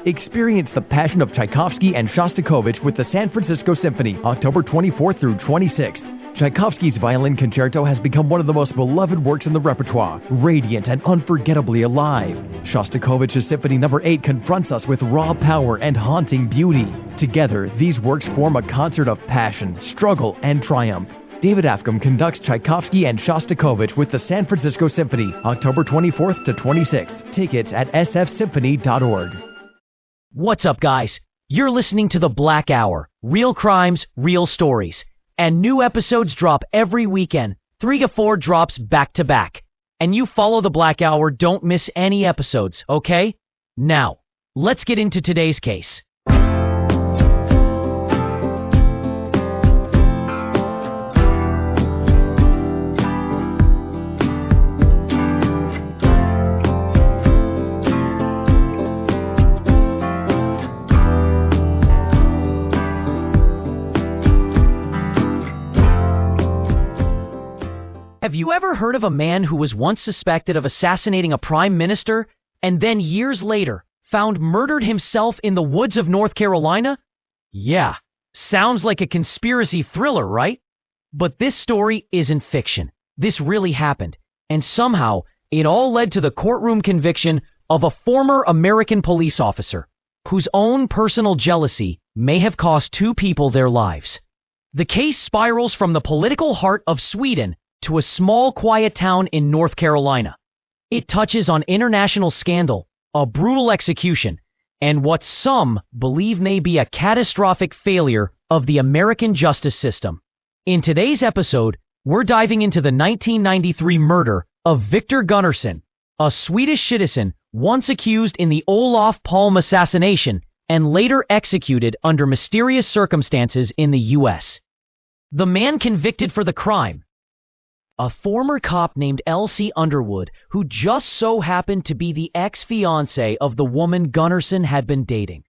Experience the passion of Tchaikovsky and Shostakovich with the San Francisco Symphony, October 24th through 26th. Tchaikovsky's Violin Concerto has become one of the most beloved works in the repertoire, radiant and unforgettably alive. Shostakovich's Symphony No. 8 confronts us with raw power and haunting beauty. Together, these works form a concert of passion, struggle, and triumph. David Afgham conducts Tchaikovsky and Shostakovich with the San Francisco Symphony, October 24th to 26th. Tickets at sfsymphony.org. What's up, guys? You're listening to The Black Hour. Real crimes, real stories. And new episodes drop every weekend. 3 to 4 drops back to back. And you follow The Black Hour, don't miss any episodes, okay? Now, let's get into today's case. Have you ever heard of a man who was once suspected of assassinating a prime minister and then years later found murdered himself in the woods of North Carolina? Yeah, sounds like a conspiracy thriller, right? But this story isn't fiction. This really happened, and somehow it all led to the courtroom conviction of a former American police officer whose own personal jealousy may have cost 2 people their lives. The case spirals from the political heart of Sweden to a small, quiet town in North Carolina. It touches on international scandal, a brutal execution, and what some believe may be a catastrophic failure of the American justice system. In today's episode, we're diving into the 1993 murder of Viktor Gunnarsson, a Swedish citizen once accused in the Olof Palme assassination and later executed under mysterious circumstances in the U.S. The man convicted for the crime, a former cop named Elsie Underwood, who just so happened to be the ex-fiancée of the woman Gunnarsson had been dating.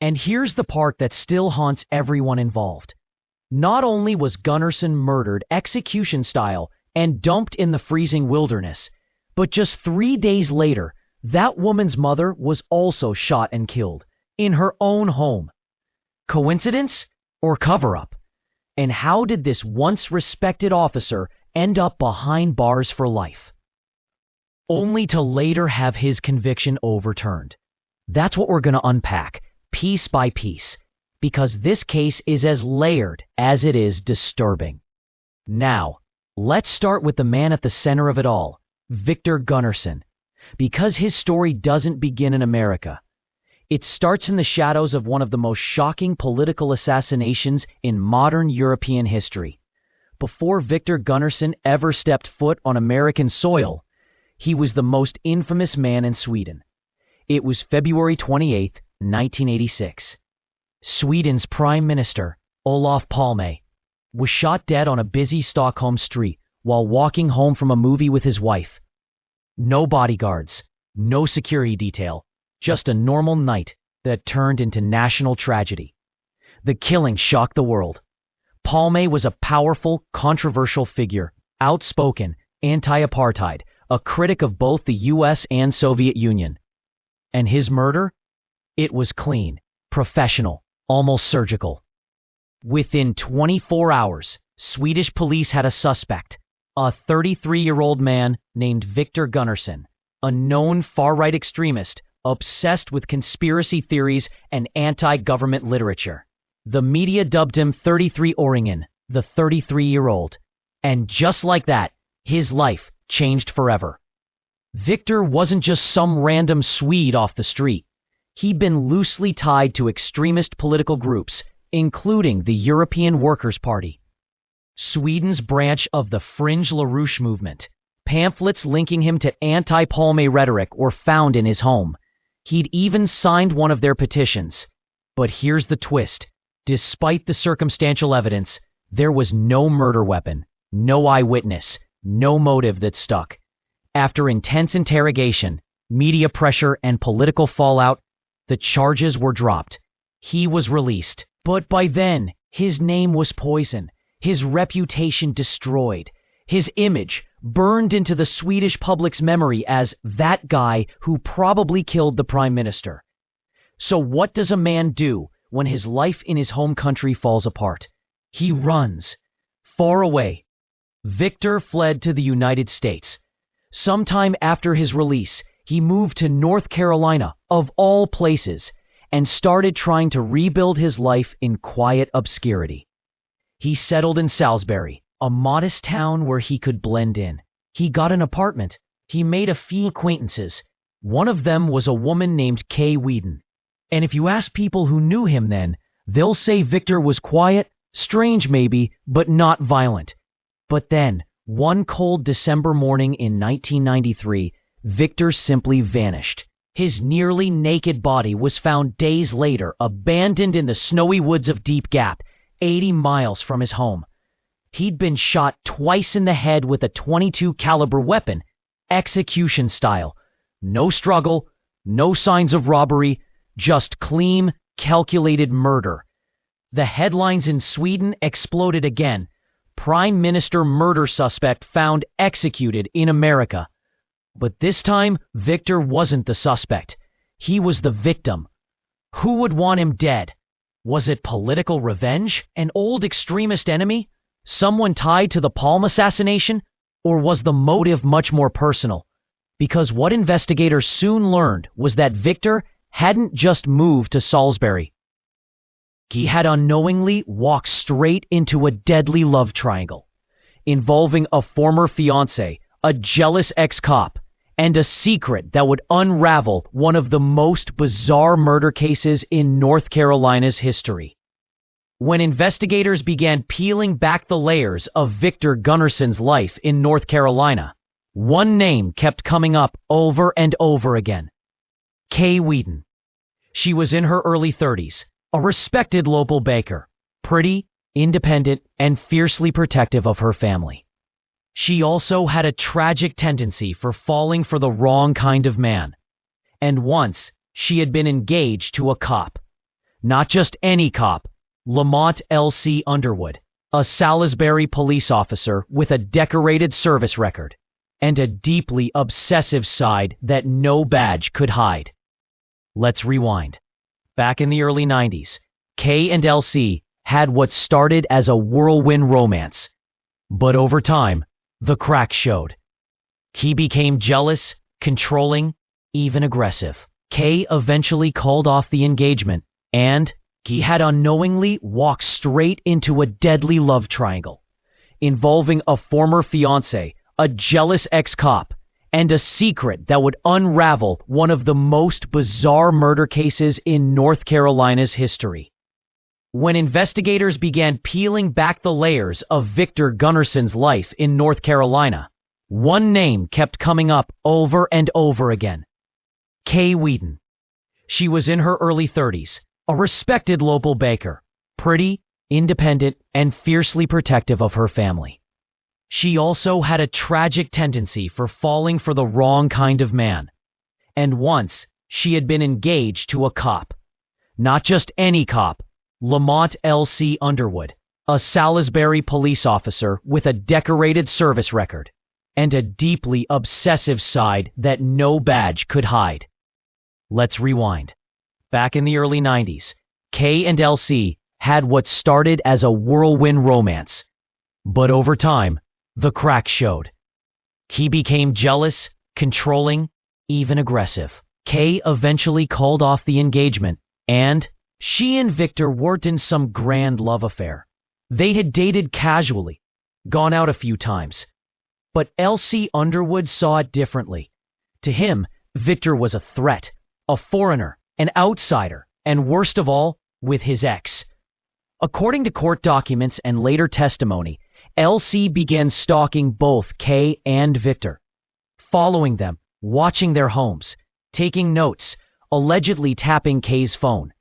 And here's the part that still haunts everyone involved. Not only was Gunnarsson murdered execution style and dumped in the freezing wilderness, but just 3 days later, that woman's mother was also shot and killed in her own home. Coincidence or cover-up? And how did this once respected officer end up behind bars for life, only to later have his conviction overturned? That's what we're going to unpack, piece by piece, because this case is as layered as it is disturbing. Now, let's start with the man at the center of it all, Viktor Gunnarsson, because his story doesn't begin in America. It starts in the shadows of one of the most shocking political assassinations in modern European history. Before Viktor Gunnarsson ever stepped foot on American soil, he was the most infamous man in Sweden. It was February 28, 1986. Sweden's Prime Minister, Olof Palme, was shot dead on a busy Stockholm street while walking home from a movie with his wife. No bodyguards, no security detail, just a normal night that turned into national tragedy. The killing shocked the world. Palme was a powerful, controversial figure, outspoken, anti-apartheid, a critic of both the U.S. and Soviet Union. And his murder? It was clean, professional, almost surgical. Within 24 hours, Swedish police had a suspect, a 33-year-old man named Viktor Gunnarsson, a known far-right extremist obsessed with conspiracy theories and anti-government literature. The media dubbed him 33-åringen, the 33-year-old. And just like that, his life changed forever. Viktor wasn't just some random Swede off the street. He'd been loosely tied to extremist political groups, including the European Workers' Party, Sweden's branch of the Fringe LaRouche movement. Pamphlets linking him to anti-Palme rhetoric were found in his home. He'd even signed one of their petitions. But here's the twist. Despite the circumstantial evidence, there was no murder weapon, no eyewitness, no motive that stuck. After intense interrogation, media pressure, and political fallout, the charges were dropped. He was released. But by then, his name was poisoned, his reputation destroyed, his image burned into the Swedish public's memory as that guy who probably killed the prime minister. So what does a man do when his life in his home country falls apart? He runs. Far away. Viktor fled to the United States. Sometime after his release, he moved to North Carolina, of all places, and started trying to rebuild his life in quiet obscurity. He settled in Salisbury, a modest town where he could blend in. He got an apartment. He made a few acquaintances. One of them was a woman named Kay Whedon. And if you ask people who knew him then, they'll say Viktor was quiet, strange maybe, but not violent. But then, one cold December morning in 1993, Viktor simply vanished. His nearly naked body was found days later, abandoned in the snowy woods of Deep Gap, 80 miles from his home. He'd been shot twice in the head with a .22 caliber weapon, execution style. No struggle, no signs of robbery, just clean, calculated murder. The headlines in Sweden exploded again. Prime Minister murder suspect found executed in America. But this time, Viktor wasn't the suspect. He was the victim. Who would want him dead? Was it political revenge? An old extremist enemy? Someone tied to the Palm assassination? Or was the motive much more personal? Because what investigators soon learned was that Viktor hadn't just moved to Salisbury. He had unknowingly walked straight into a deadly love triangle, involving a former fiancé, a jealous ex-cop, and a secret that would unravel one of the most bizarre murder cases in North Carolina's history. When investigators began peeling back the layers of Viktor Gunnarsson's life in North Carolina, one name kept coming up over and over again. Kay Whedon. She was in her early 30s, a respected local baker, pretty, independent, and fiercely protective of her family. She also had a tragic tendency for falling for the wrong kind of man. And once, she had been engaged to a cop. Not just any cop, Lamont L.C. Underwood, a Salisbury police officer with a decorated service record, and a deeply obsessive side that no badge could hide. Let's rewind. Back in the early 90s, Kay and L.C. had what started as a whirlwind romance. But over time, the cracks showed. He became jealous, controlling, even aggressive. Kay eventually called off the engagement, and he had unknowingly walked straight into a deadly love triangle, involving a former fiancé, a jealous ex-cop, and a secret that would unravel one of the most bizarre murder cases in North Carolina's history. When investigators began peeling back the layers of Viktor Gunnarsson's life in North Carolina, one name kept coming up over and over again. Kay Whedon. She was in her early 30s, a respected local baker, pretty, independent, and fiercely protective of her family. She also had a tragic tendency for falling for the wrong kind of man. And once, she had been engaged to a cop. Not just any cop, Lamont L.C. Underwood, a Salisbury police officer with a decorated service record, and a deeply obsessive side that no badge could hide. Let's rewind. Back in the early 90s, Kay and L.C. had what started as a whirlwind romance. But over time, the cracks showed. He became jealous, controlling, even aggressive. Kay eventually called off the engagement, and she and Viktor weren't in some grand love affair. They had dated casually, gone out a few times. But L.C. Underwood saw it differently. To him, Viktor was a threat, a foreigner, an outsider, and worst of all, with his ex. According to court documents and later testimony, L.C. began stalking both Kay and Viktor, following them, watching their homes, taking notes, allegedly tapping Kay's phone.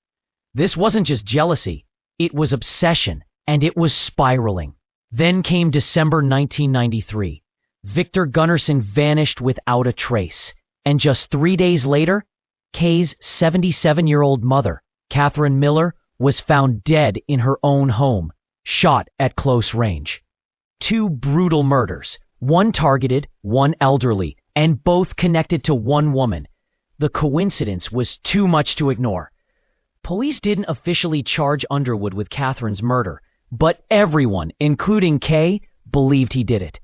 This wasn't just jealousy, it was obsession, and it was spiraling. Then came December 1993. Viktor Gunnarsson vanished without a trace, and just 3 days later, Kay's 77-year-old mother, Catherine Miller, was found dead in her own home, shot at close range. 2 brutal murders, one targeted, one elderly, and both connected to one woman. The coincidence was too much to ignore. Police didn't officially charge Underwood with Catherine's murder, but everyone, including Kay, believed he did it.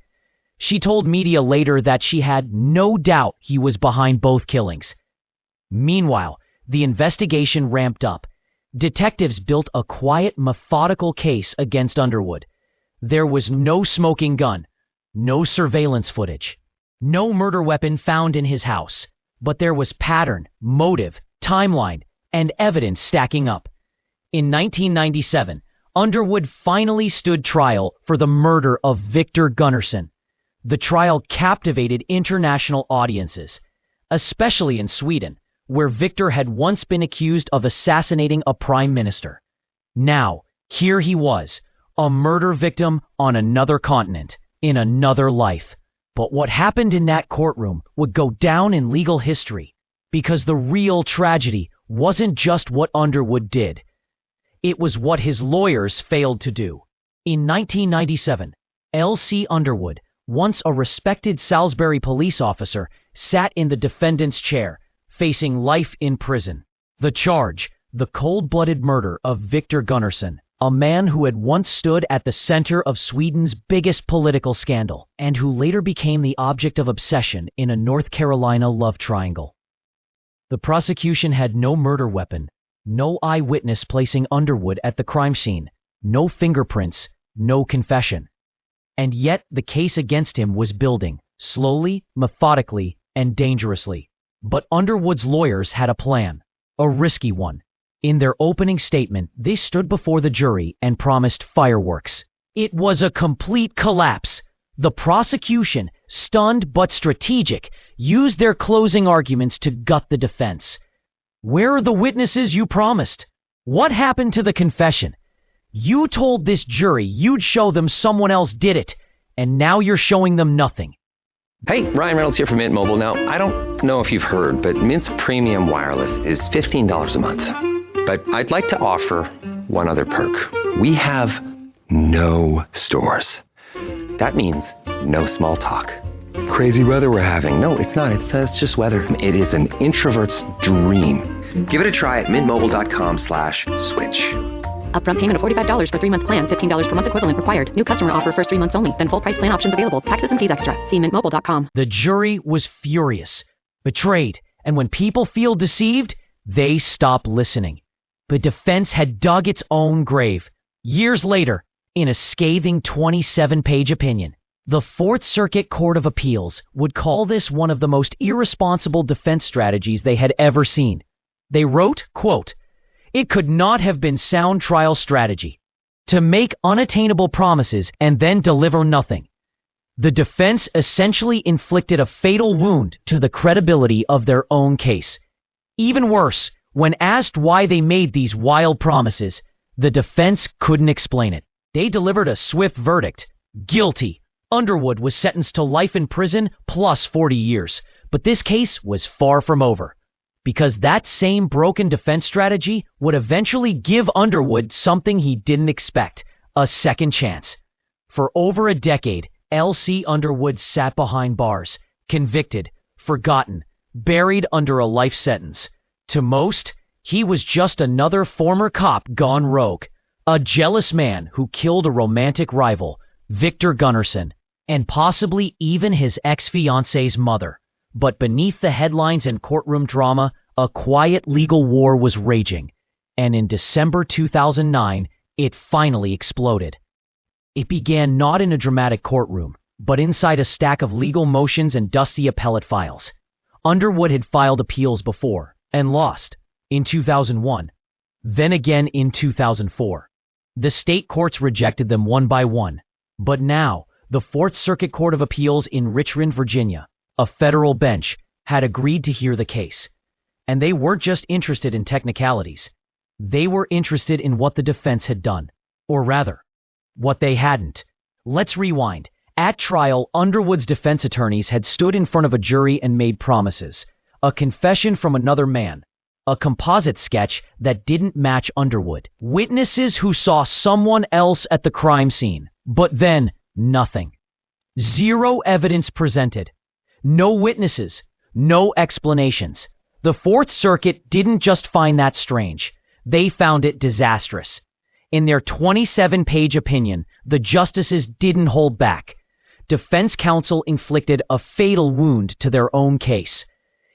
She told media later that she had no doubt he was behind both killings. Meanwhile, the investigation ramped up. Detectives built a quiet, methodical case against Underwood. There was no smoking gun, no surveillance footage, no murder weapon found in his house, but there was pattern, motive, timeline, and evidence stacking up. In 1997, Underwood finally stood trial for the murder of Viktor Gunnarsson. The trial captivated international audiences, especially in Sweden, where Viktor had once been accused of assassinating a prime minister. Now, here he was, a murder victim on another continent, in another life. But what happened in that courtroom would go down in legal history, because the real tragedy wasn't just what Underwood did. It was what his lawyers failed to do. In 1997, L.C. Underwood, once a respected Salisbury police officer, sat in the defendant's chair, facing life in prison. The charge, the cold-blooded murder of Viktor Gunnarsson, a man who had once stood at the center of Sweden's biggest political scandal, and who later became the object of obsession in a North Carolina love triangle. The prosecution had no murder weapon, no eyewitness placing Underwood at the crime scene, no fingerprints, no confession. And yet the case against him was building, slowly, methodically, and dangerously. But Underwood's lawyers had a plan, a risky one. In their opening statement, they stood before the jury and promised fireworks. It was a complete collapse. The prosecution, stunned but strategic, used their closing arguments to gut the defense. Where are the witnesses you promised? What happened to the confession? You told this jury you'd show them someone else did it, and now you're showing them nothing. Hey, Ryan Reynolds here from Mint Mobile. Now, I don't know if you've heard, but Mint's premium wireless is $15 a month. But I'd like to offer one other perk. We have no stores. That means no small talk. Crazy weather we're having. No, it's not. It's just weather. It is an introvert's dream. Give it a try at mintmobile.com/switch. Upfront payment of $45 for 3-month plan, $15 per month equivalent required. New customer offer first 3 months only. Then full price plan options available. Taxes and fees extra. See mintmobile.com. The jury was furious, betrayed, and when people feel deceived, they stop listening. The defense had dug its own grave. Years later, in a scathing 27-page opinion, the Fourth Circuit Court of Appeals would call this one of the most irresponsible defense strategies they had ever seen. They wrote, quote, "It could not have been sound trial strategy to make unattainable promises and then deliver nothing. The defense essentially inflicted a fatal wound to the credibility of their own case. Even worse, when asked why they made these wild promises, the defense couldn't explain it. They delivered a swift verdict. Guilty. Underwood was sentenced to life in prison plus 40 years. But this case was far from over, because that same broken defense strategy would eventually give Underwood something he didn't expect, a second chance. For over a decade, L.C. Underwood sat behind bars, convicted, forgotten, buried under a life sentence. To most, he was just another former cop gone rogue, a jealous man who killed a romantic rival, Viktor Gunnarsson, and possibly even his ex-fiancee's mother. But beneath the headlines and courtroom drama, a quiet legal war was raging, and in December 2009, it finally exploded. It began not in a dramatic courtroom, but inside a stack of legal motions and dusty appellate files. Underwood had filed appeals before, and lost, in 2001, then again in 2004. The state courts rejected them one by one, but now, the Fourth Circuit Court of Appeals in Richmond, Virginia, a federal bench, had agreed to hear the case. And they weren't just interested in technicalities. They were interested in what the defense had done. Or rather, what they hadn't. Let's rewind. At trial, Underwood's defense attorneys had stood in front of a jury and made promises. A confession from another man. A composite sketch that didn't match Underwood. Witnesses who saw someone else at the crime scene. But then, nothing. Zero evidence presented. No witnesses. No explanations. The Fourth Circuit didn't just find that strange. they found it disastrous. In their 27-page opinion, the justices didn't hold back. Defense counsel inflicted a fatal wound to their own case.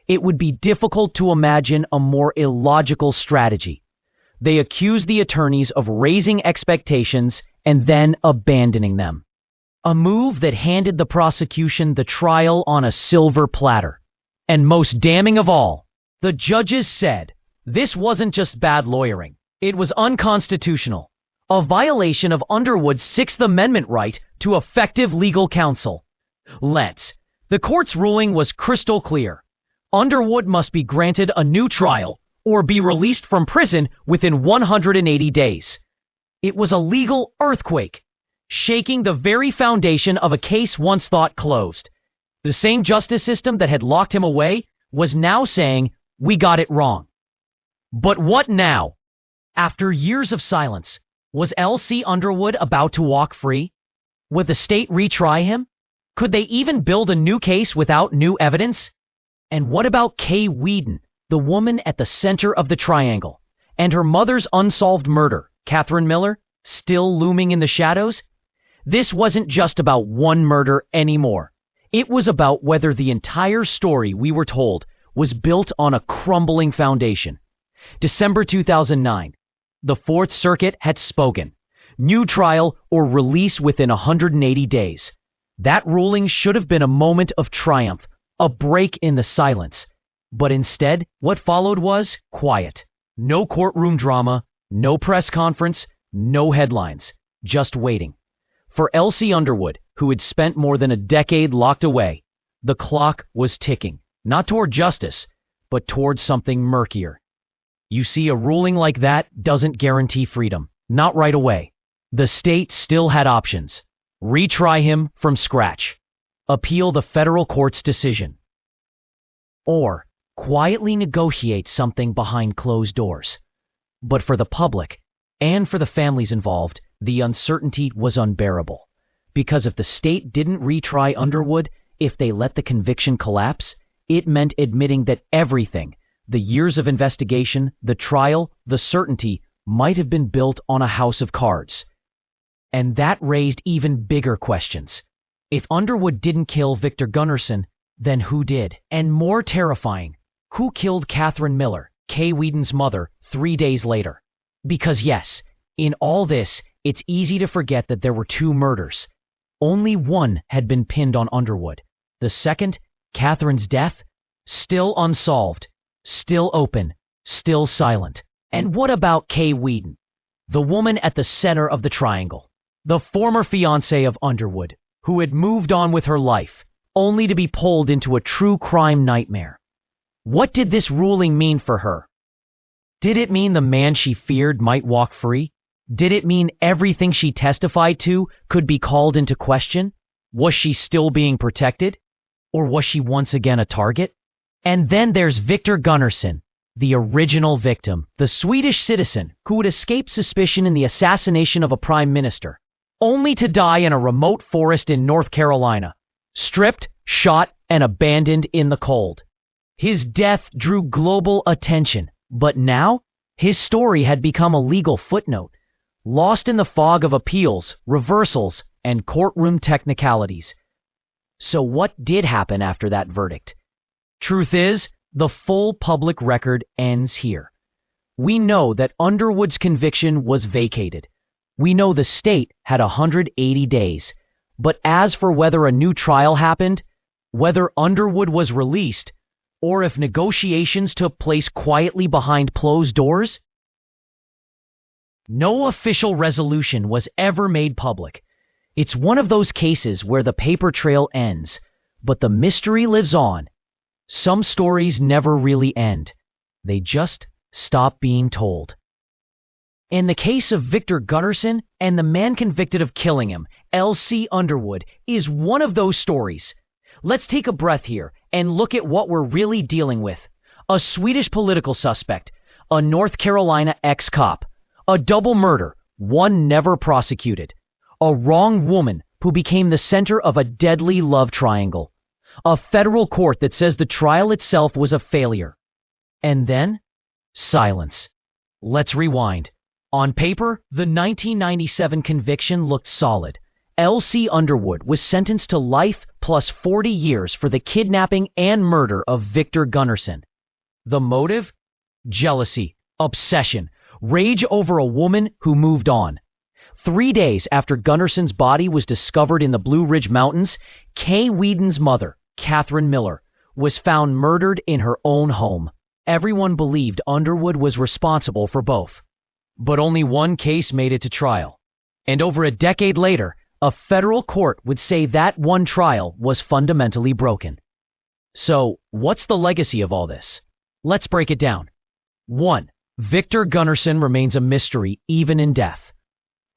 It would be difficult to imagine a more illogical strategy. They accused the attorneys of raising expectations and then abandoning them. A move that handed the prosecution the trial on a silver platter. And most damning of all, the judges said this wasn't just bad lawyering. It was unconstitutional. A violation of Underwood's Sixth Amendment right to effective legal counsel. The court's ruling was crystal clear. Underwood must be granted a new trial or be released from prison within 180 days. It was a legal earthquake, shaking the very foundation of a case once thought closed. The same justice system that had locked him away was now saying, "We got it wrong." But what now? After years of silence, was L.C. Underwood about to walk free? Would the state retry him? Could they even build a new case without new evidence? And what about Kay Wheaton, the woman at the center of the triangle, and her mother's unsolved murder, Catherine Miller, still looming in the shadows? This wasn't just about one murder anymore. It was about whether the entire story we were told was built on a crumbling foundation. December 2009. The Fourth Circuit had spoken. New trial or release within 180 days. That ruling should have been a moment of triumph, a break in the silence. But instead, what followed was quiet. No courtroom drama, no press conference, no headlines, just waiting. For L.C. Underwood, who had spent more than a decade locked away, the clock was ticking, not toward justice, but toward something murkier. You see, a ruling like that doesn't guarantee freedom, not right away. The state still had options. Retry him from scratch. Appeal the federal court's decision. Or quietly negotiate something behind closed doors. But for the public, and for the families involved, the uncertainty was unbearable. Because if the state didn't retry Underwood, if they let the conviction collapse, it meant admitting that everything, the years of investigation, the trial, the certainty, might have been built on a house of cards. And that raised even bigger questions. If Underwood didn't kill Viktor Gunnarsson, then who did? And more terrifying, who killed Catherine Miller, Kay Wheaton's mother, 3 days later? Because yes, in all this, it's easy to forget that there were two murders. Only one had been pinned on Underwood. The second, Catherine's death, still unsolved, still open, still silent. And what about Kay Wheaton, the woman at the center of the triangle, the former fiancée of Underwood, who had moved on with her life, only to be pulled into a true crime nightmare? What did this ruling mean for her? Did it mean the man she feared might walk free? Did it mean everything she testified to could be called into question? Was she still being protected? Or was she once again a target? And then there's Viktor Gunnarsson, the original victim, the Swedish citizen who had escaped suspicion in the assassination of a prime minister, only to die in a remote forest in North Carolina, stripped, shot, and abandoned in the cold. His death drew global attention, but now his story had become a legal footnote, lost in the fog of appeals, reversals, and courtroom technicalities. So what did happen after that verdict? Truth is, the full public record ends here. We know that Underwood's conviction was vacated. We know the state had 180 days. But as for whether a new trial happened, whether Underwood was released, or if negotiations took place quietly behind closed doors, no official resolution was ever made public. It's one of those cases where the paper trail ends, but the mystery lives on. Some stories never really end. They just stop being told. In the case of Viktor Gunnarsson and the man convicted of killing him, L.C. Underwood, is one of those stories. Let's take a breath here and look at what we're really dealing with. A Swedish political suspect, a North Carolina ex-cop, a double murder, one never prosecuted, a wronged woman who became the center of a deadly love triangle, a federal court that says the trial itself was a failure, and then silence. Let's rewind. On paper, the 1997 conviction looked solid. L.C. Underwood was sentenced to life plus 40 years for the kidnapping and murder of Viktor Gunnarsson. The motive? Jealousy, obsession, rage over a woman who moved on. 3 days after Gunnarsson's body was discovered in the Blue Ridge Mountains, Kay Whedon's mother, Catherine Miller, was found murdered in her own home. Everyone believed Underwood was responsible for both. But only one case made it to trial. And over a decade later, a federal court would say that one trial was fundamentally broken. So, what's the legacy of all this? Let's break it down. 1. Viktor Gunnarsson remains a mystery even in death.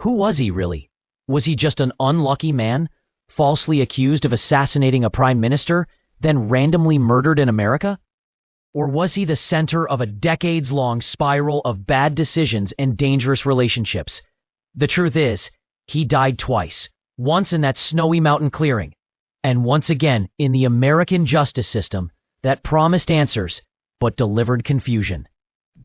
Who was he really? Was he just an unlucky man, falsely accused of assassinating a prime minister, then randomly murdered in America? Or was he the center of a decades-long spiral of bad decisions and dangerous relationships? The truth is, he died twice, once in that snowy mountain clearing, and once again in the American justice system that promised answers but delivered confusion.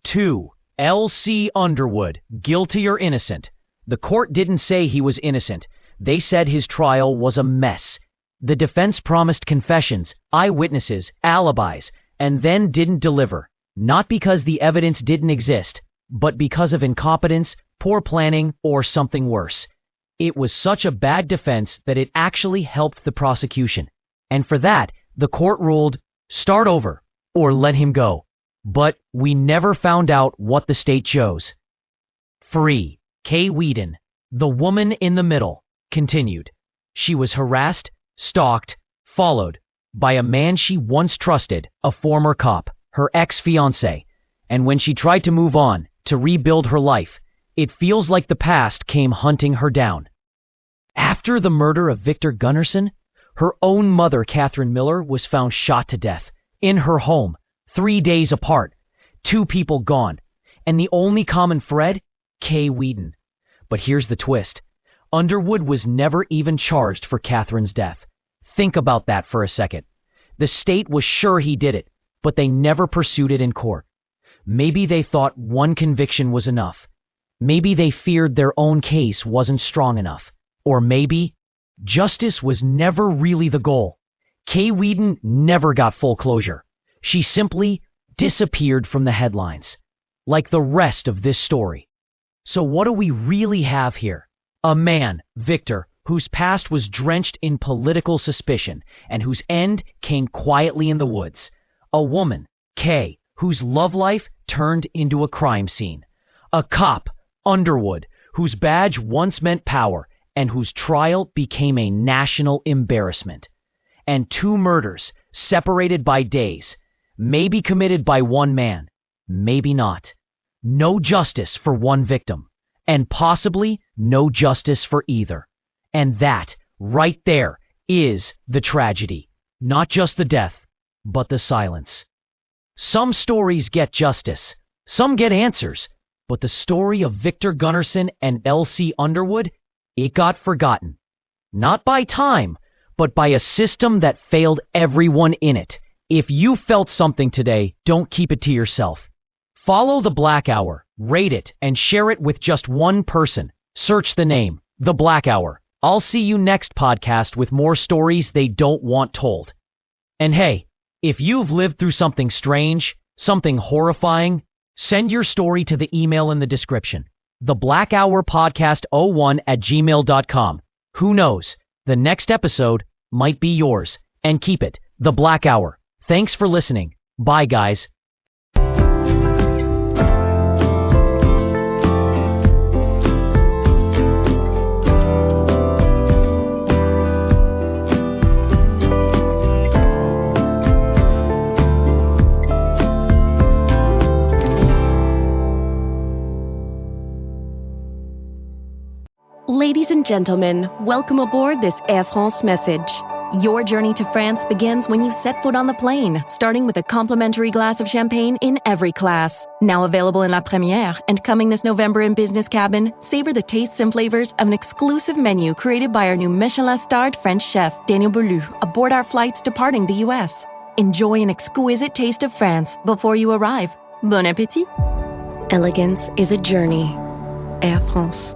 2. L.C. Underwood, guilty or innocent? The court didn't say he was innocent. They said his trial was a mess. The defense promised confessions, eyewitnesses, alibis, and then didn't deliver, not because the evidence didn't exist, but because of incompetence, poor planning, or something worse. It was such a bad defense that it actually helped the prosecution. And for that, the court ruled, start over, or let him go. But we never found out what the state chose. 3. Kay Whedon, the woman in the middle, continued. She was harassed, stalked, followed by a man she once trusted, a former cop, her ex-fiancé. And when she tried to move on, to rebuild her life, it feels like the past came hunting her down. After the murder of Viktor Gunnarsson, her own mother, Catherine Miller, was found shot to death in her home, 3 days apart, 2 people gone, and the only common thread, Kay Whedon. But here's the twist. Underwood was never even charged for Catherine's death. Think about that for a second. The state was sure he did it, but they never pursued it in court. Maybe they thought one conviction was enough. Maybe they feared their own case wasn't strong enough. Or maybe justice was never really the goal. Kay Whedon never got full closure. She simply disappeared from the headlines, like the rest of this story. So what do we really have here? A man, Viktor, whose past was drenched in political suspicion and whose end came quietly in the woods. A woman, Kay, whose love life turned into a crime scene. A cop, Underwood, whose badge once meant power and whose trial became a national embarrassment. And 2 murders, separated by days, maybe committed by one man, maybe not. No justice for one victim, and possibly no justice for either. And that, right there, is the tragedy. Not just the death, but the silence. Some stories get justice, some get answers, but the story of Viktor Gunnarsson and L.C. Underwood, it got forgotten. Not by time, but by a system that failed everyone in it. If you felt something today, don't keep it to yourself. Follow The Black Hour, rate it, and share it with just one person. Search the name, The Black Hour. I'll see you next podcast with more stories they don't want told. And hey, if you've lived through something strange, something horrifying, send your story to the email in the description. theblackhourpodcast01@gmail.com. Who knows? The next episode might be yours. And keep it, The Black Hour. Thanks for listening. Bye, guys. Ladies and gentlemen, welcome aboard this Air France message. Your journey to France begins when you set foot on the plane, starting with a complimentary glass of champagne in every class. Now available in La Première and coming this November in Business Cabin, savor the tastes and flavors of an exclusive menu created by our new Michelin-starred French chef, Daniel Boulou, aboard our flights departing the U.S. Enjoy an exquisite taste of France before you arrive. Bon appétit! Elegance is a journey. Air France.